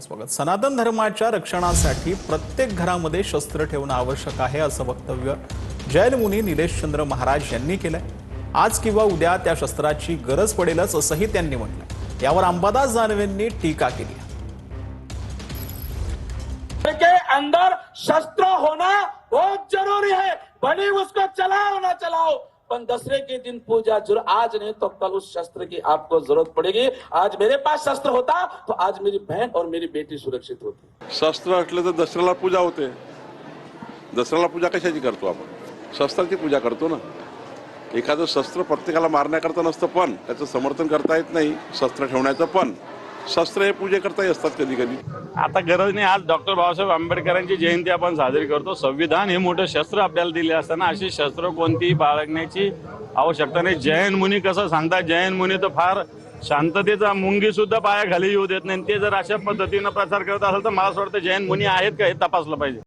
स्वागत. सनातन धर्माच्या रक्षणासाठी प्रत्येक घरामध्ये शस्त्र ठेवणं आवश्यक आहे असं वक्तव्य जैन मुनी निलेशचंद्र महाराज यांनी केलंय. आज किंवा उद्या त्या शस्त्राची गरज पडेलच असंही त्यांनी म्हटलंय. यावर अंबादास दानवेंनी टीका केली. के अंदर शस्त्र होना बहुत जरूरी है, भले उसको चलाओ ना चलाओ, पर दसरे के दिन पूजा जरूर. आज नहीं तो कल उस शस्त्र की आपको जरूरत पड़ेगी. आज मेरे पास शस्त्र होता तो आज मेरी बहन और मेरी बेटी सुरक्षित होती. शस्त्र असले तर दसऱ्याला पूजा होते. दसऱ्याला पूजा कशाची करतो आपण? शस्त्राची पूजा करतो ना. एखादं शस्त्र प्रत्येकाला मारण्याकरता नसतं, पण त्याचं समर्थन करता येत नाही शस्त्र ठेवण्याचं. पण शस्त्र हे पूजेकरताही असतात कधी कधी. आता गरज नाही. आज डॉक्टर बाबासाहेब आंबेडकरांची जयंती आपण साजरी करतो. संविधान हे मोठं शस्त्र आपल्याला दिले असताना अशी शस्त्र कोणतीही बाळगण्याची आवश्यकता नाही. जैन मुनी कसं सांगतात, जैन मुनी तर फार शांततेचा मुंगी सुद्धा पायाखाली येऊ देत नाही. ते जर अशा पद्धतीनं प्रचार करत असेल तर मला असं वाटतं जैन मुनी आहेत का हे तपासलं पाहिजे.